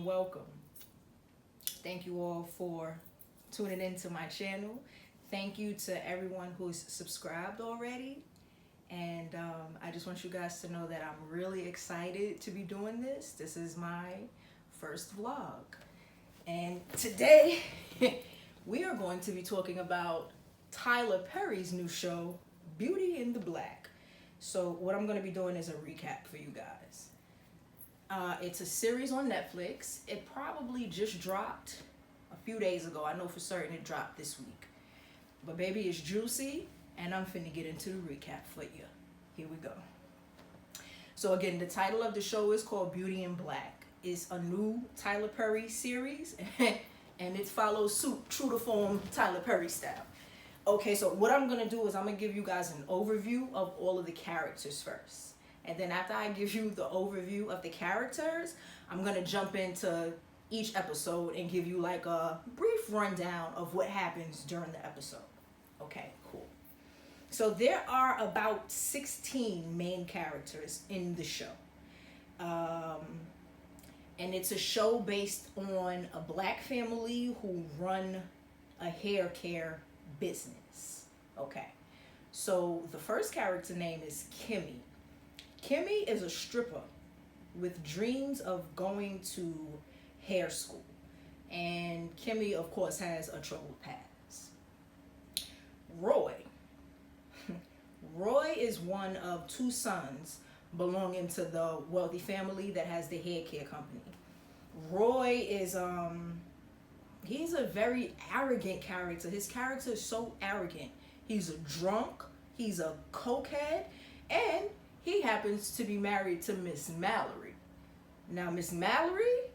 welcome. Thank you all for tuning into my channel. Thank you to everyone who's subscribed already. And I just want you guys to know that I'm really excited to be doing this. This is my first vlog. And today, we are going to be talking about Tyler Perry's new show, Beauty in the Black. So what I'm going to be doing is a recap for you guys. It's a series on Netflix. It probably just dropped a few days ago. I know for certain it dropped this week. But baby, it's juicy, and I'm finna get into the recap for you. Here we go. So again, the title of the show is called Beauty in Black. It's a new Tyler Perry series, and it follows suit, true to form Tyler Perry style. Okay, so what I'm gonna do is I'm gonna give you guys an overview of all of the characters first. And then after I give you the overview of the characters, I'm gonna jump into each episode and give you like a brief rundown of what happens during the episode. Okay, cool. So there are about 16 main characters in the show. And it's a show based on a black family who run a hair care business. Okay, so the first character name is Kimmy. Kimmy is a stripper with dreams of going to hair school. And Kimmy, of course, has a troubled past. Roy. Roy is one of two sons belonging to the wealthy family that has the hair care company. Roy is he's a very arrogant character. His character is so arrogant. He's a drunk, he's a cokehead, and he happens to be married to Miss Mallory. Now, Miss Mallory,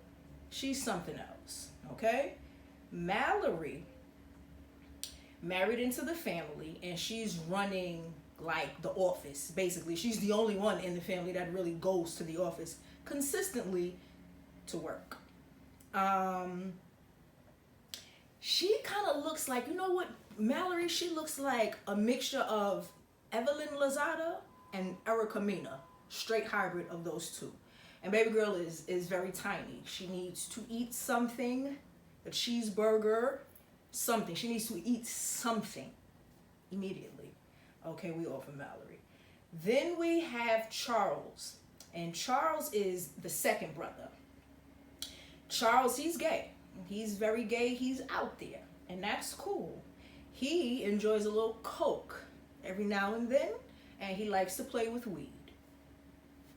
she's something else, okay? Mallory married into the family, and she's running like the office, basically. She's the only one in the family that really goes to the office consistently to work. She kind of looks like, you know what, Mallory, she looks like a mixture of Evelyn Lozada and Erica Mena, straight hybrid of those two. And baby girl is very tiny. She needs to eat something, a cheeseburger, something. She needs to eat something immediately. Okay, we offer Mallory. Then we have Charles, and Charles is the second brother. Charles, he's gay. He's very gay. He's out there, and that's cool. He enjoys a little coke every now and then, and he likes to play with weed.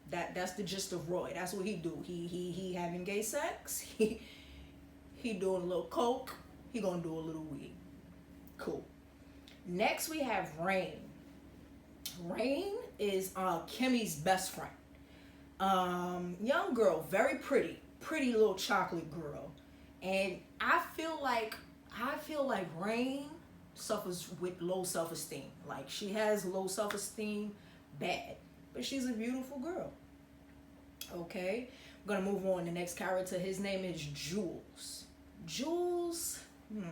That's the gist of Roy. That's what he do. He having gay sex. He doing a little coke. He gonna do a little weed. Cool. Next we have Rain. Rain is Kimmy's best friend. Young girl, very pretty little chocolate girl, and I feel like Rain suffers with low self-esteem. Like, she has low self-esteem, bad, but she's a beautiful girl. Okay, I'm gonna move on. The next character, his name is Jules. Jules, I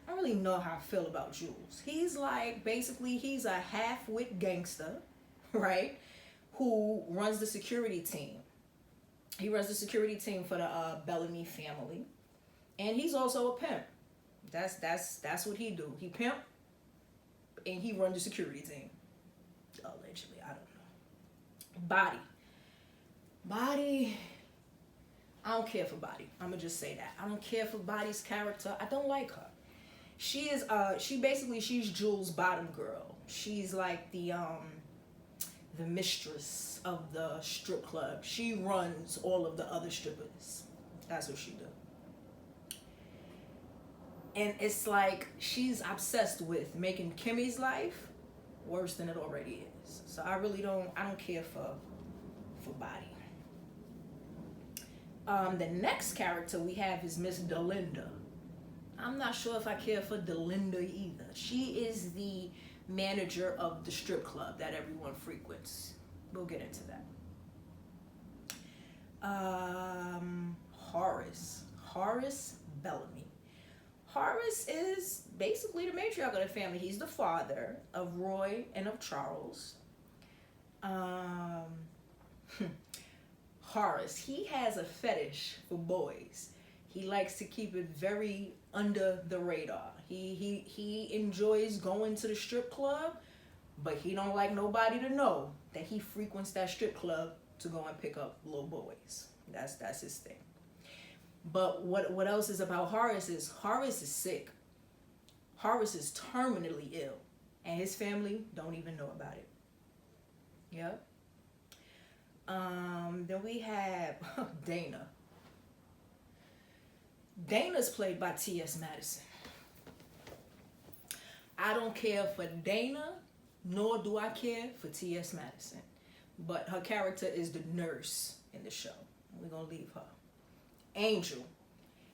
don't really know how I feel about Jules. He's like, basically, he's a half-wit gangster, right, who runs the security team. He runs the security team for the Bellamy family, and he's also a pimp. That's what he do. He pimp, and he run the security team. Allegedly, I don't know. Body. I don't care for Body. I'm gonna just say that. I don't care for Body's character. I don't like her. She's Jules' bottom girl. She's like the mistress of the strip club. She runs all of the other strippers. That's what she do. And it's like she's obsessed with making Kimmy's life worse than it already is. So I don't care for Body. The next character we have is Miss Delinda. I'm not sure if I care for Delinda either. She is the manager of the strip club that everyone frequents. We'll get into that. Horace Bellamy. Horace is basically the matriarch of the family. He's the father of Roy and of Charles. Horace, he has a fetish for boys. He likes to keep it very under the radar. He enjoys going to the strip club, but he don't like nobody to know that he frequents that strip club to go and pick up little boys. That's his thing. But what else is about Horace is sick. Horace is terminally ill, and his family don't even know about it. Yep. Then we have Dana. Dana's played by T.S. Madison. I don't care for Dana, nor do I care for T.S. Madison. But her character is the nurse in the show. We're going to leave her. Angel.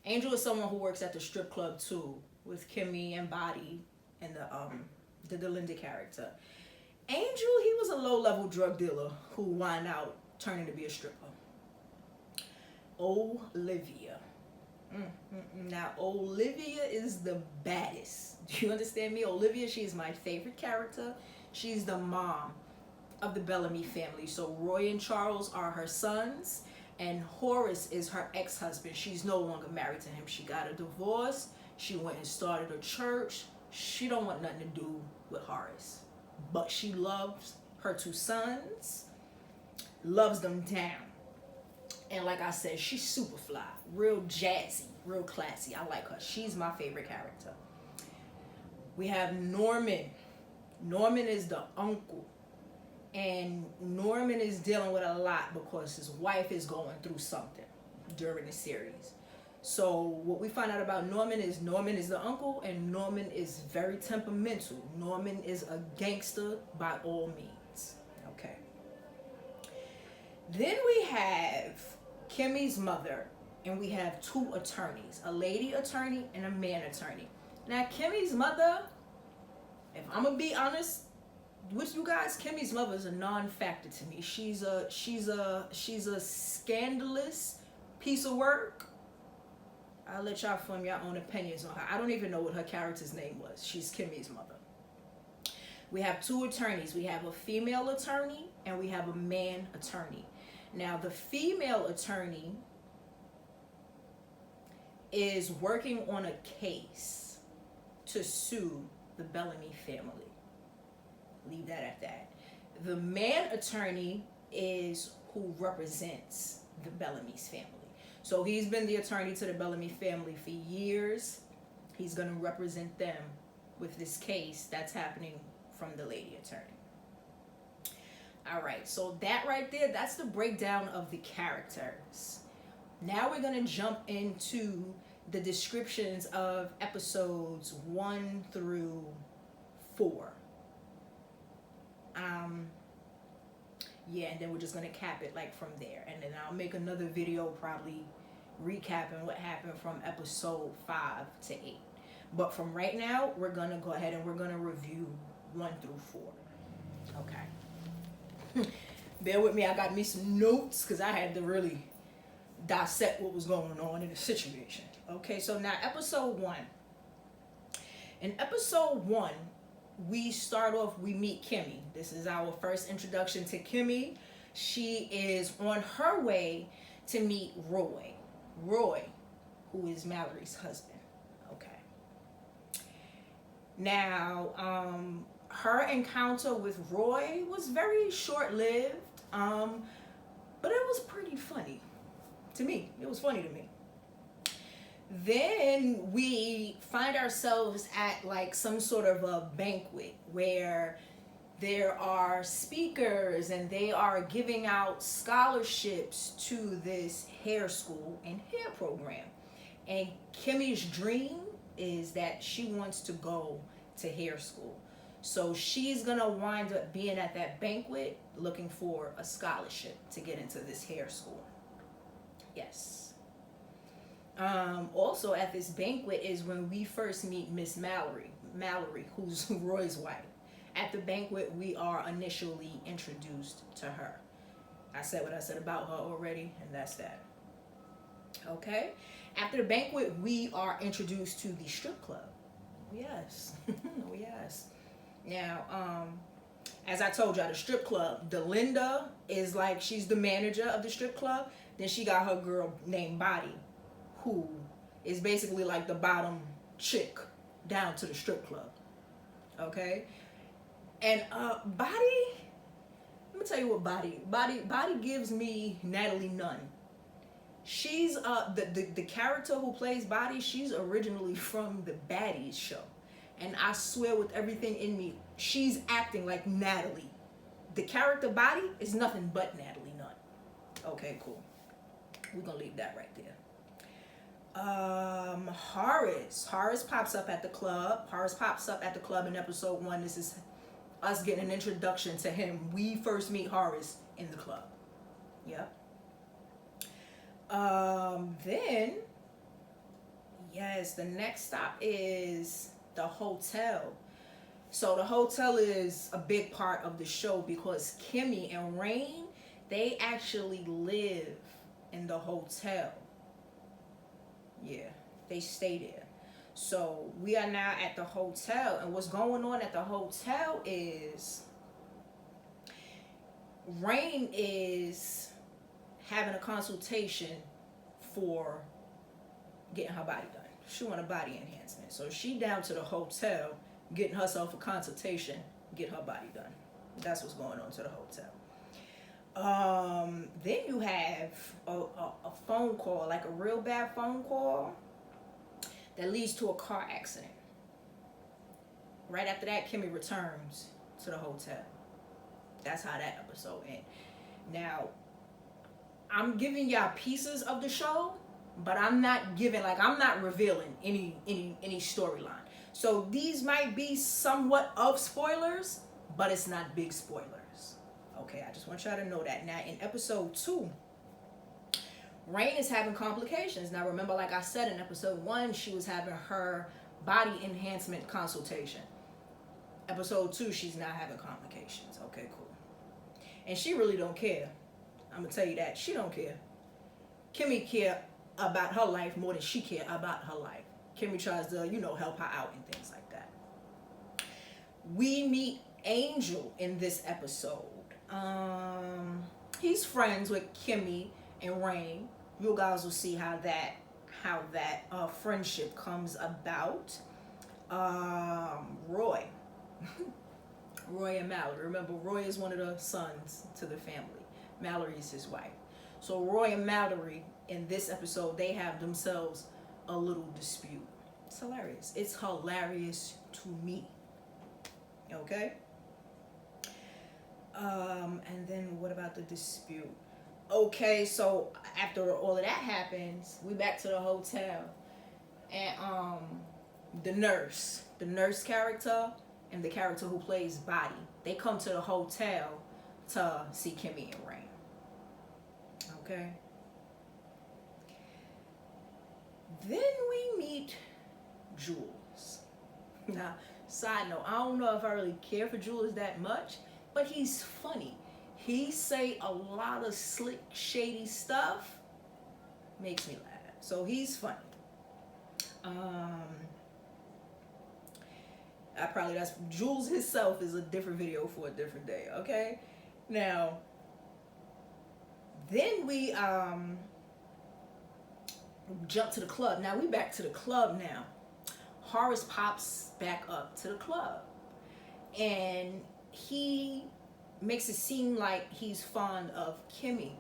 Angel is someone who works at the strip club too, with Kimmy and Body and the Delinda character. Angel, he was a low-level drug dealer who wound out turning to be a stripper. Olivia. Now, Olivia is the baddest. Do you understand me? Olivia, she is my favorite character. She's the mom of the Bellamy family. So Roy and Charles are her sons, and Horace is her ex-husband. She's no longer married to him. She got a divorce. She went and started a church. She don't want nothing to do with Horace. But she loves her two sons, loves them down. And like I said, she's super fly, real jazzy, real classy. I like her. She's my favorite character. We have Norman. Norman is the uncle. And Norman is dealing with a lot because his wife is going through something during the series. So what we find out about Norman is the uncle, and Norman is very temperamental. Norman is a gangster by all means. Okay. Then we have Kimmy's mother, and we have two attorneys, a lady attorney and a man attorney. Now, Kimmy's mother, if I'm gonna be honest with you guys, Kimmy's mother is a non-factor to me. She's a scandalous piece of work. I'll let y'all form your own opinions on her. I don't even know what her character's name was. She's Kimmy's mother. We have two attorneys. We have a female attorney and we have a man attorney. Now, the female attorney is working on a case to sue the Bellamy family. Leave that at that. The man attorney is who represents the Bellamy's family. So he's been the attorney to the Bellamy family for years. He's going to represent them with this case that's happening from the lady attorney. All right, so that right there, that's the breakdown of the characters. Now we're going to jump into the descriptions of episodes 1 through 4. Yeah, and then we're just going to cap it like from there. And then I'll make another video probably recapping what happened from episode 5 to 8. But from right now, we're going to go ahead and we're going to review 1 through 4. Okay. Bear with me, I got me some notes because I had to really dissect what was going on in the situation. Okay, so now episode 1. In episode 1, we start off, we meet Kimmy. This is our first introduction to Kimmy. She is on her way to meet Roy. Roy, who is Mallory's husband. Okay. Now, her encounter with Roy was very short-lived, but it was pretty funny to me. It was funny to me. Then we find ourselves at like some sort of a banquet where there are speakers and they are giving out scholarships to this hair school and hair program. And Kimmy's dream is that she wants to go to hair school. So she's gonna wind up being at that banquet looking for a scholarship to get into this hair school. Yes. Also at this banquet is when we first meet Miss Mallory, who's Roy's wife. At the banquet, we are initially introduced to her. I said what I said about her already, and that's that. Okay? After the banquet, we are introduced to the strip club. Yes. Yes. Now, As I told you, at the strip club, Delinda is like, she's the manager of the strip club. Then she got her girl named Body, who is basically like the bottom chick down to the strip club. Okay? And Body, let me tell you what Body gives me Natalie Nunn. She's the character who plays Body, she's originally from the Baddies show. And I swear with everything in me, she's acting like Natalie. The character Body is nothing but Natalie Nunn. Okay, cool. We're gonna leave that right there. Horace pops up at the club. Horace pops up at the club in episode 1. This is us getting an introduction to him. We first meet Horace in the club. Yep. Then, yes, the next stop is the hotel. So the hotel is a big part of the show because Kimmy and Rain, they actually live in the hotel. Yeah, they stay there. So we are now at the hotel, and what's going on at the hotel is Rain is having a consultation for getting her body done. She want a body enhancement. So she down to the hotel getting herself a consultation, get her body done. That's what's going on to the hotel. Then you have a phone call, like a real bad phone call that leads to a car accident. Right after that, Kimmy returns to the hotel. That's how that episode ends. Now, I'm giving y'all pieces of the show, but I'm not revealing any storyline. So these might be somewhat of spoilers, but it's not big spoilers. Okay, I just want y'all to know that. Now, in episode 2, Rain is having complications. Now, remember, like I said, in episode 1, she was having her body enhancement consultation. Episode 2, she's not having complications. Okay, cool. And she really don't care. I'm going to tell you that. She don't care. Kimmy care about her life more than she care about her life. Kimmy tries to, help her out and things like that. We meet Angel in this episode. He's friends with Kimmy and Rain. You guys will see how that friendship comes about. Roy. Roy and Mallory. Remember, Roy is one of the sons to the family. Mallory is his wife. So Roy and Mallory, in this episode, they have themselves a little dispute. It's hilarious. It's hilarious to me. Okay? And then what about the dispute? Okay, so after all of that happens, we back to the hotel. And the nurse character and the character who plays Body, they come to the hotel to see Kimmy and Rain. Okay? Then we meet Jules. Now, side note, I don't know if I really care for Jules that much, but he's funny. He say a lot of slick, shady stuff. Makes me laugh. So he's funny. That's Jules himself is a different video for a different day. Okay. Now, then we jump to the club. Now we back to the club now. Horace pops back up to the club, and he makes it seem like he's fond of Kimmy.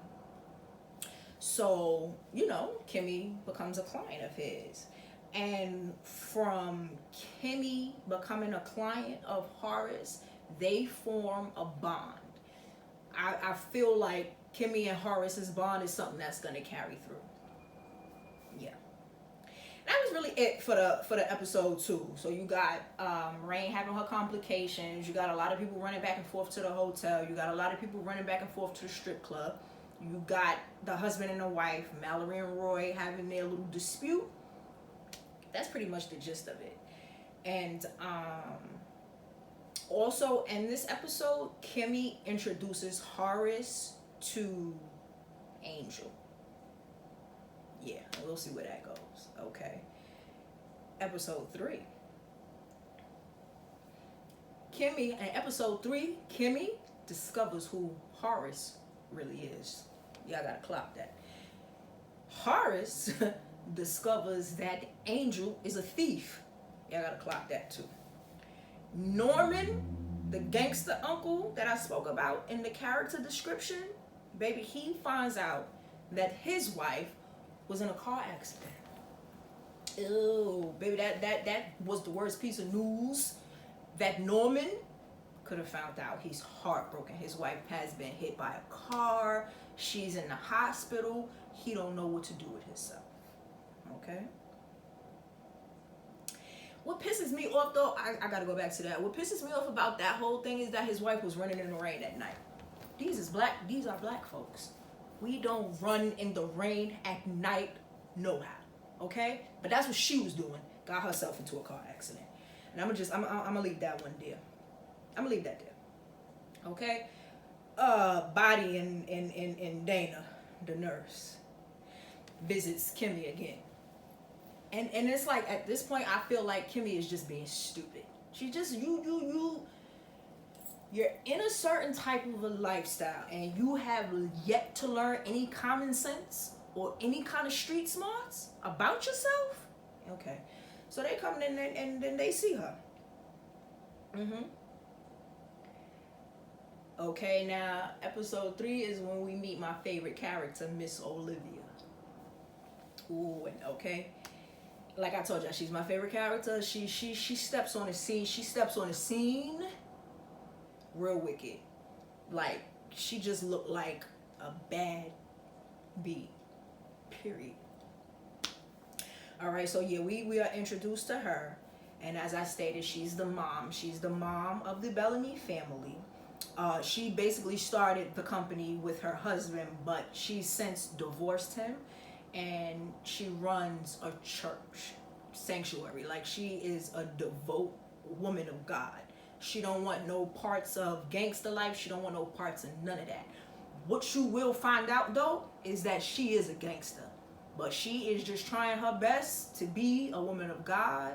So, Kimmy becomes a client of his. And from Kimmy becoming a client of Horace, they form a bond. I feel like Kimmy and Horace's bond is something that's going to carry through. Yeah. That was really it for the episode 2. So you got Rain having her complications. You got a lot of people running back and forth to the hotel. You got a lot of people running back and forth to the strip club. You got the husband and the wife, Mallory and Roy, having their little dispute. That's pretty much the gist of it. And also in this episode, Kimmy introduces Horace to Angel. Yeah, we'll see where that goes. Okay. Episode 3. Kimmy, in episode 3, Kimmy discovers who Horace really is. Y'all gotta clock that. Horace discovers that Angel is a thief. Y'all gotta clock that too. Norman, the gangster uncle that I spoke about in the character description, baby, he finds out that his wife was in a car accident. Ew, baby, that was the worst piece of news that Norman could have found out. He's heartbroken. His wife has been hit by a car. She's in the hospital. He don't know what to do with himself. Okay? What pisses me off, though, I gotta go back to that. What pisses me off about that whole thing is that his wife was running in the rain at night. These are black folks. We don't run in the rain at night, no how. Okay? But that's what she was doing. Got herself into a car accident. And I'm gonna leave that one there. I'm gonna leave that there. Okay? Body and Dana, the nurse, visits Kimmy again. And it's like, at this point, I feel like Kimmy is just being stupid. She just, you're in a certain type of a lifestyle and you have yet to learn any common sense or any kind of street smarts about yourself. Okay. So they come in and then they see her. Okay, now episode 3 is when we meet my favorite character, Miss Olivia. Ooh, okay. Like I told y'all, she's my favorite character. She steps on the scene. She steps on the scene real wicked. Like, she just looked like a bad bee. Period. Alright, so yeah, we are introduced to her. And as I stated, she's the mom. She's the mom of the Bellamy family. She basically started the company with her husband, but she's since divorced him. And she runs a church sanctuary. Like, she is a devout woman of God. She don't want no parts of gangster life. She don't want no parts of none of that. What you will find out, though, is that she is a gangster. But she is just trying her best to be a woman of God,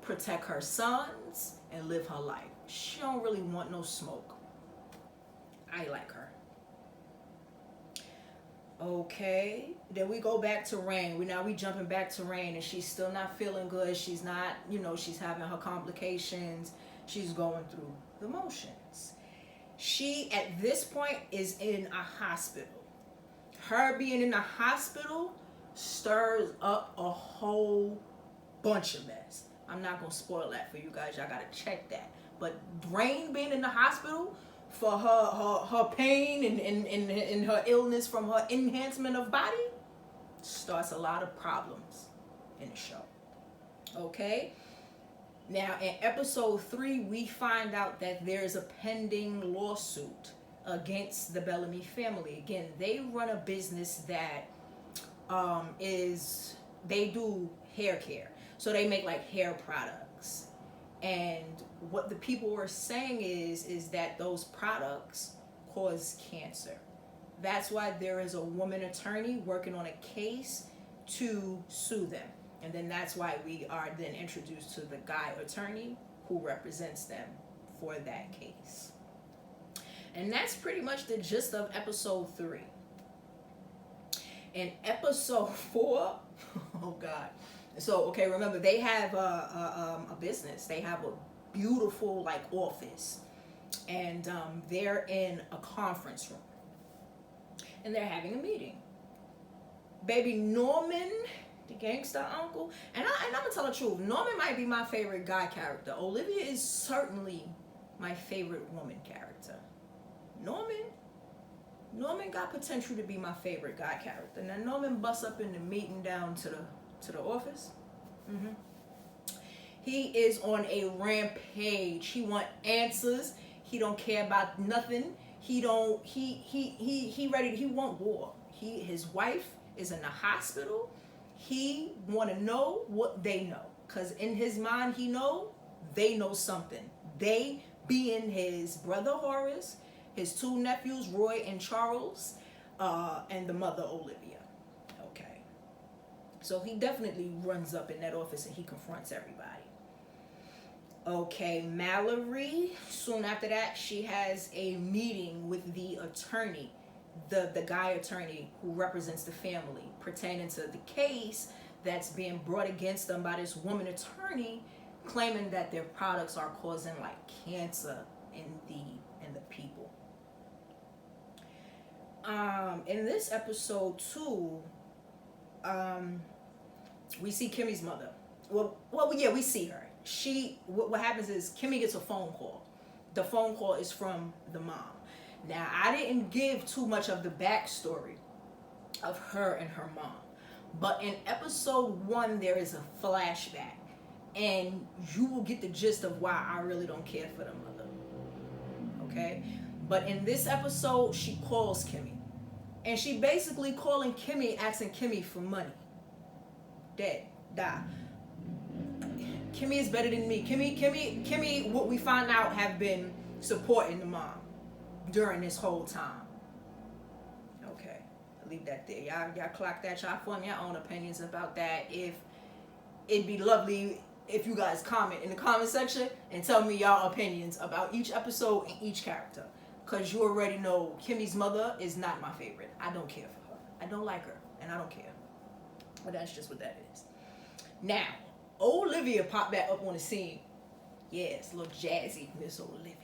protect her sons, and live her life. She don't really want no smoke. I like her. Okay, then we go back to Rain. We jumping back to Rain, and she's still not feeling good. She's not, she's having her complications. She's going through the motions. She, at this point, is in a hospital. Her being in the hospital stirs up a whole bunch of mess. I'm not going to spoil that for you guys. Y'all got to check that. But Rain being in the hospital for her pain and her illness from her enhancement of body starts a lot of problems in the show. Okay? Now, in episode 3, we find out that there's a pending lawsuit against the Bellamy family. Again, they run a business that they do hair care. So they make like hair products. And what the people were saying is that those products cause cancer. That's why there is a woman attorney working on a case to sue them. And then that's why we are then introduced to the guy attorney who represents them for that case. And that's pretty much the gist of episode 3. In episode 4, oh God. So, okay, remember, they have a business. They have a beautiful, like, office. And they're in a conference room. And they're having a meeting. Baby Norman, the gangster uncle. And I'm going to tell the truth. Norman might be my favorite guy character. Olivia is certainly my favorite woman character. Norman got potential to be my favorite guy character. Now, Norman busts up in the meeting down to the office. He is on a rampage. He want answers. He don't care about nothing. He want war. His wife is in the hospital. He want to know what they know, cause in his mind they know something. They being his brother Horace, his 2 nephews Roy and Charles, and the mother Olivia. Okay, so he definitely runs up in that office and he confronts everybody. Okay, Mallory, soon after that, she has a meeting with the attorney, the guy attorney who represents the family, pertaining to the case that's being brought against them by this woman attorney, claiming that their products are causing like cancer in the people. In this episode too, we see Kimmy's mother. Yeah, we see her. What happens is Kimmy gets a phone call. The phone call is from the mom. Now, I didn't give too much of the backstory of her and her mom, but in episode 1 there is a flashback, and you will get the gist of why I really don't care for the mother. Okay, but in this episode she calls Kimmy, and she basically calling Kimmy, asking Kimmy for money. Dead, die. Kimmy is better than me. Kimmy, what we find out, have been supporting the mom during this whole time. Okay, I'll leave that there. Y'all clock that. Y'all form your own opinions about that. If it'd be lovely if you guys comment in the comment section and tell me y'all opinions about each episode and each character. Because you already know Kimmy's mother is not my favorite. I don't care for her. I don't like her, and I don't care. But that's just what that is. Now, Olivia popped back up on the scene. Yes, little jazzy Miss Olivia.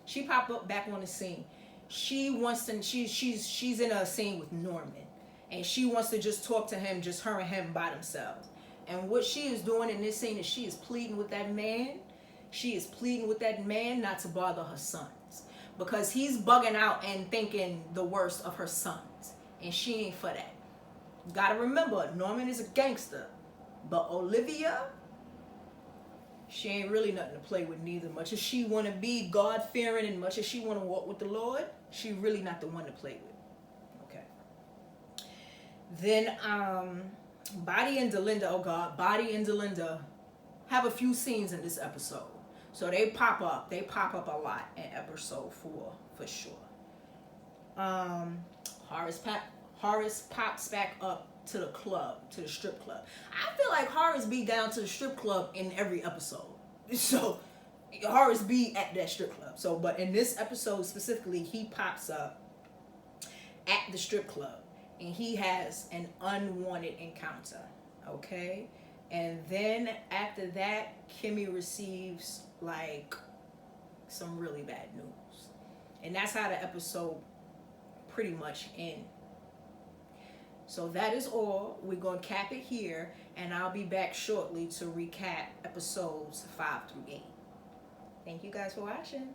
She popped up back on the scene. She wants to. She's in a scene with Norman, and she wants to just talk to him, just her and him by themselves. And what she is doing in this scene is she is pleading with that man. She is pleading with that man not to bother her sons, because he's bugging out and thinking the worst of her sons, and she ain't for that. You gotta remember, Norman is a gangster, but Olivia, she ain't really nothing to play with neither. Much as she want to be God-fearing and much as she want to walk with the Lord, she really not the one to play with. Okay. Then, Body and Delinda, oh God, Body and Delinda have a few scenes in this episode. So they pop up a lot in episode 4 for sure. Horace pops back up to the club, to the strip club. I feel like Horace be down to the strip club in every episode. So Horace be at that strip club. So, but in this episode specifically, he pops up at the strip club and he has an unwanted encounter. Okay? And then after that, Kimmy receives like some really bad news. And that's how the episode pretty much ends. So that is all. We're going to cap it here, and I'll be back shortly to recap episodes 5 through 8. Thank you guys for watching.